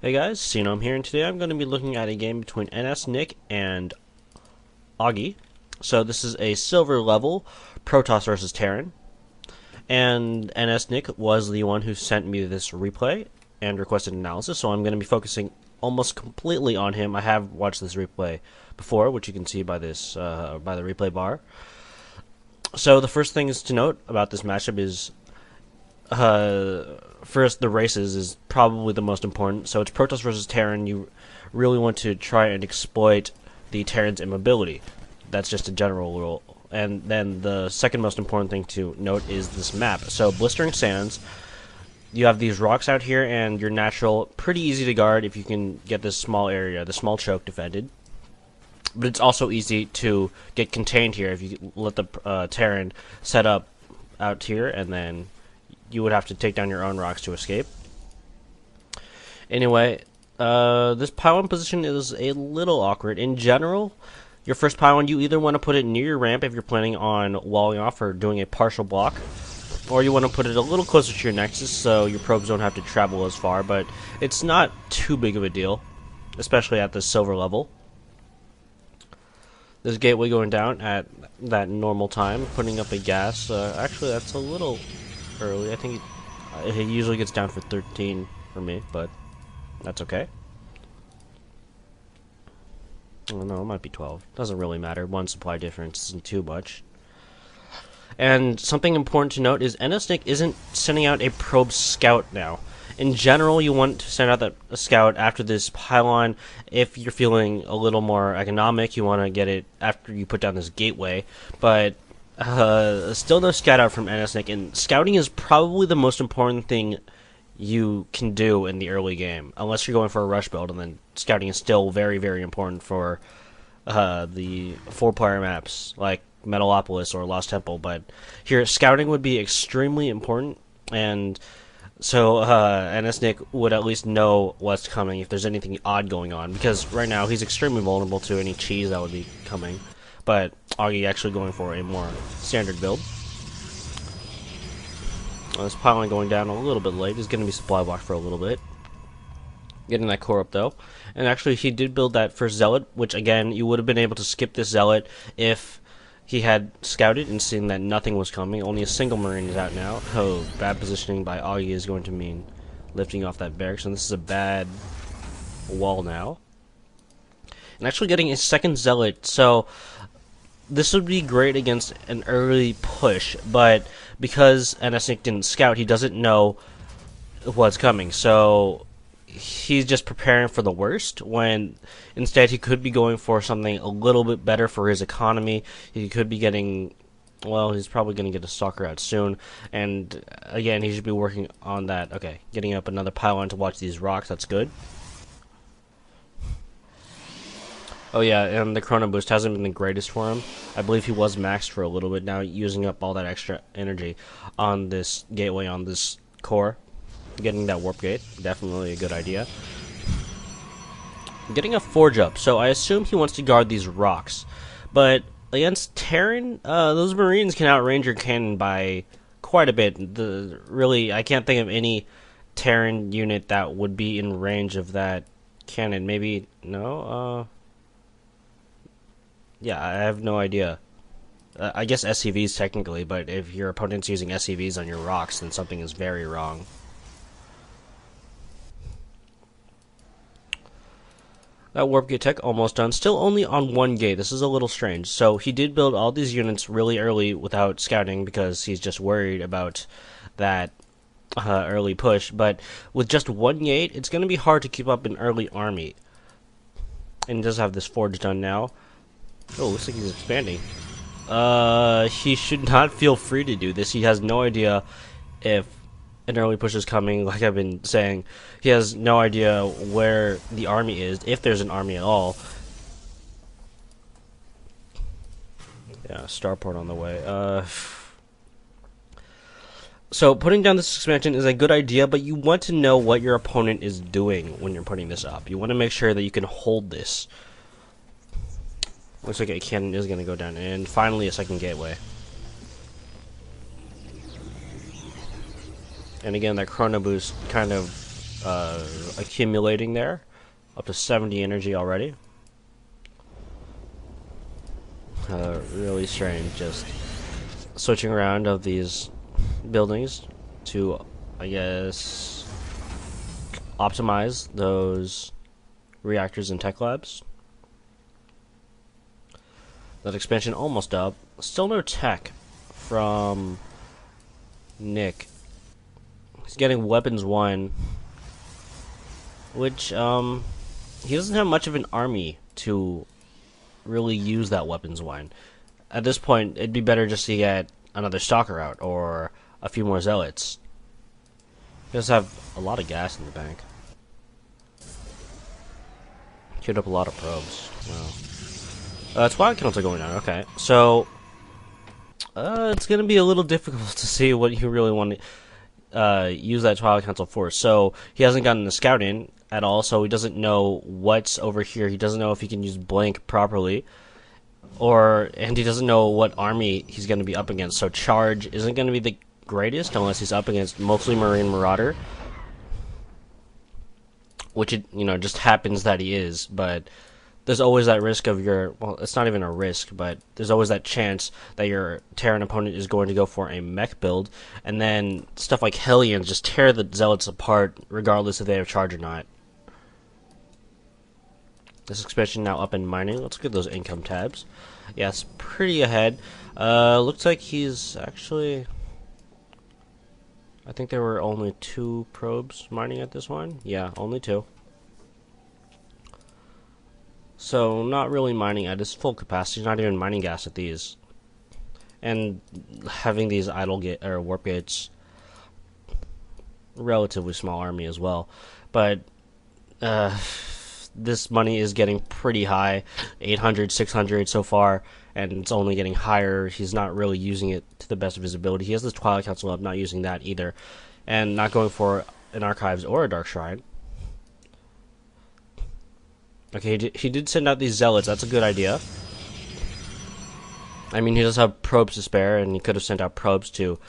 Hey guys, Xenom here, and today I'm going to be looking at a game between NSNick and Augie. So this is a silver level, Protoss versus Terran, and NSNick was the one who sent me this replay and requested analysis, so I'm going to be focusing almost completely on him. I have watched this replay before, which you can see by this by the replay bar. So the first thing is to note about this matchup is first, the races is probably the most important. So it's Protoss versus Terran. You really want to try and exploit the Terran's immobility. That's just a general rule. And then the second most important thing to note is this map. So Blistering Sands, you have these rocks out here, and you're natural, pretty easy to guard if you can get this small area, the small choke defended. But it's also easy to get contained here if you let the Terran set up out here, and then you would have to take down your own rocks to escape. Anyway, this pylon position is a little awkward. In general, your first pylon, you either want to put it near your ramp if you're planning on walling off or doing a partial block, or you want to put it a little closer to your nexus so your probes don't have to travel as far, but it's not too big of a deal, especially at the silver level. This gateway going down at that normal time, putting up a gas. Actually, that's a little early. I think it usually gets down for 13 for me, but that's okay. Oh, no, it might be 12. Doesn't really matter. One supply difference isn't too much. And something important to note is NSNick isn't sending out a probe scout now. In general, you want to send out a scout after this pylon. If you're feeling a little more economic, you want to get it after you put down this gateway. But still no scout out from NSNick, and scouting is probably the most important thing you can do in the early game, unless you're going for a rush build, and then scouting is still very, very important for the 4-player maps like Metalopolis or Lost Temple. But here, scouting would be extremely important, and so NSNick would at least know what's coming if there's anything odd going on, because right now he's extremely vulnerable to any cheese that would be coming. But Augie actually going for a more standard build. This pylon going down a little bit late. He's going to be supply blocked for a little bit. Getting that core up though. And actually he did build that first Zealot, which again, you would have been able to skip this Zealot if he had scouted and seen that nothing was coming. Only a single Marine is out now. Oh, bad positioning by Augie is going to mean lifting off that barracks, and this is a bad wall now. And actually getting a second Zealot, so this would be great against an early push, but because NSNick didn't scout, he doesn't know what's coming, so he's just preparing for the worst, when instead he could be going for something a little bit better for his economy. He could be getting, well, he's probably going to get a stalker out soon, and again, he should be working on that. Okay, getting up another pylon to watch these rocks, that's good. Oh yeah, and the Chrono Boost hasn't been the greatest for him. I believe he was maxed for a little bit, now using up all that extra energy on this gateway, on this core. Getting that warp gate, definitely a good idea. Getting a forge up, so I assume he wants to guard these rocks. But against Terran, those Marines can outrange your cannon by quite a bit. Really, I can't think of any Terran unit that would be in range of that cannon. Maybe, no? Yeah, I have no idea. I guess SCVs technically, but if your opponent's using SCVs on your rocks, then something is very wrong. That warp gate tech almost done. Still only on one gate. This is a little strange. So he did build all these units really early without scouting because he's just worried about that early push. But with just one gate, it's going to be hard to keep up an early army. And he does have this forge done now. Oh, looks like he's expanding. He should not feel free to do this. He has no idea if an early push is coming. Like I've been saying, he has no idea where the army is, if there's an army at all. Yeah, starport on the way. So putting down this expansion is a good idea, but you want to know what your opponent is doing when you're putting this up. You want to make sure that you can hold this. Looks like a cannon is going to go down, and finally a second gateway. And again, that Chrono Boost kind of accumulating there. Up to 70 energy already. Really strange, just switching around of these buildings to, I guess, optimize those reactors and tech labs. That expansion almost up. Still no tech from Nick. He's getting weapons 1, which he doesn't have much of an army to really use that weapons 1. At this point, it'd be better just to get another stalker out or a few more zealots. He does have a lot of gas in the bank. Queued up a lot of probes. Wow. Twilight counts are going down. Okay, so it's gonna be a little difficult to see what you really want to use that Twilight Council for. So he hasn't gotten the scout in at all, so he doesn't know what's over here. He doesn't know if he can use blank properly, and he doesn't know what army he's going to be up against. So charge isn't going to be the greatest unless he's up against mostly Marine Marauder, which it just happens that he is, but there's always that risk of well, it's not even a risk, but there's always that chance that your Terran opponent is going to go for a mech build, and then stuff like Hellions just tear the Zealots apart, regardless if they have charge or not. This expansion now up in mining. Let's look at those income tabs. Yeah, it's pretty ahead. Looks like he's actually... I think there were only 2 probes mining at this one. Yeah, only 2. So, not really mining at its full capacity, not even mining gas at these. And having these idle warp gates, relatively small army as well. But, this money is getting pretty high, 800, 600 so far, and it's only getting higher. He's not really using it to the best of his ability. He has the Twilight Council up, not using that either, and not going for an Archives or a Dark Shrine. Okay, he did send out these Zealots. That's a good idea. I mean, he does have probes to spare, and he could have sent out probes to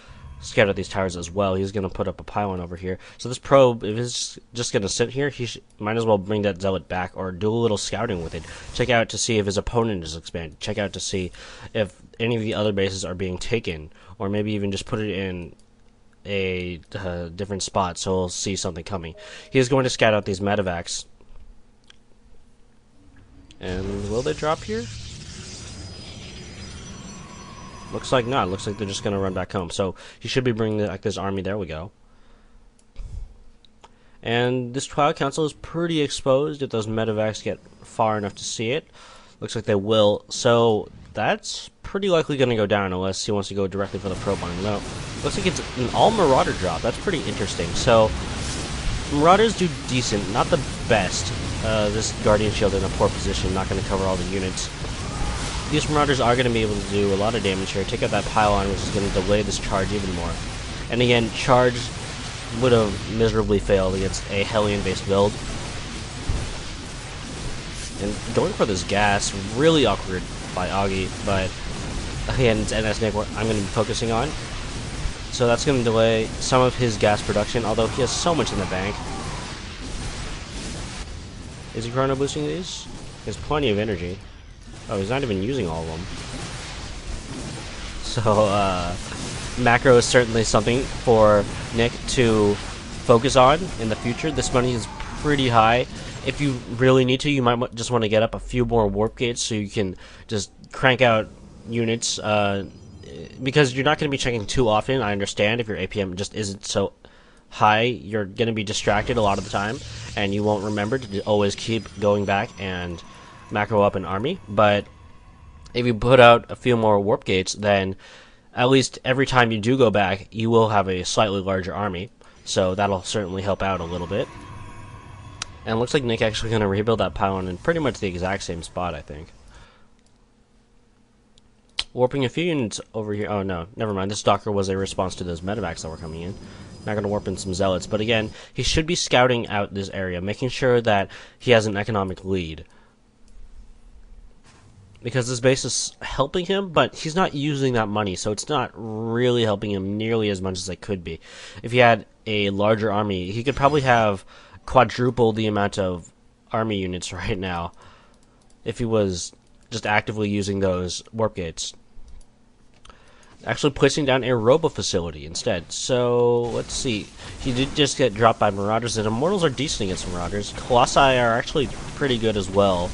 scout out these towers as well. He's going to put up a pylon over here. So this probe, if it's just going to sit here, he might as well bring that Zealot back or do a little scouting with it. Check out to see if his opponent is expanded. Check out to see if any of the other bases are being taken, or maybe even just put it in a different spot so he'll see something coming. He is going to scout out these medevacs. And will they drop here? Looks like not. Looks like they're just going to run back home. So he should be bringing this army. There we go. And this Twilight Council is pretty exposed if those medevacs get far enough to see it. Looks like they will. So that's pretty likely going to go down unless he wants to go directly for the probe line. No. Looks like it's an all Marauder drop. That's pretty interesting. So Marauders do decent. Not the best. This Guardian Shield in a poor position. Not going to cover all the units. These Marauders are going to be able to do a lot of damage here. Take out that pylon, which is going to delay this charge even more. And again, charge would have miserably failed against a Hellion-based build. And going for this gas, really awkward by Augie, but again, it's NSNick what I'm going to be focusing on. So that's going to delay some of his gas production, although he has so much in the bank. Is he chrono boosting these? He has plenty of energy. Oh, he's not even using all of them. So, macro is certainly something for Nick to focus on in the future. This money is pretty high. If you really need to, you might just want to get up a few more warp gates so you can just crank out units. Because you're not going to be checking too often, I understand. If your APM just isn't so high, you're going to be distracted a lot of the time, and you won't remember to always keep going back and macro up an army. But if you put out a few more warp gates, then at least every time you do go back, you will have a slightly larger army. So that'll certainly help out a little bit. And it looks like Nick actually going to rebuild that pylon in pretty much the exact same spot, I think. Warping a few units over here. Oh no, never mind. This Stalker was a response to those medevacs that were coming in. Not going to warp in some Zealots. But again, he should be scouting out this area, making sure that he has an economic lead. because this base is helping him, but he's not using that money, so it's not really helping him nearly as much as it could be. If he had a larger army, he could probably have quadruple the amount of army units right now if he was just actively using those warp gates. Actually placing down a robo facility instead. So let's see. He did just get dropped by Marauders, and Immortals are decent against Marauders. Colossi are actually pretty good as well.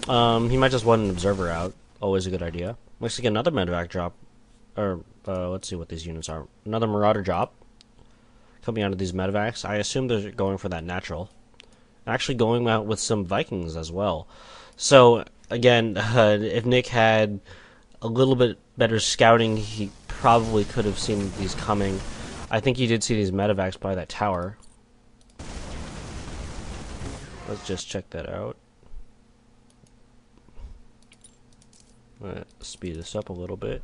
He might just want an Observer out. Always a good idea. Looks like another medevac drop. Or, let's see what these units are. Another Marauder drop. Coming out of these medevacs. I assume they're going for that natural. Actually going out with some Vikings as well. So, again, if Nick had a little bit better scouting, he probably could have seen these coming. I think he did see these medevacs by that tower. Let's just check that out. Speed this up a little bit.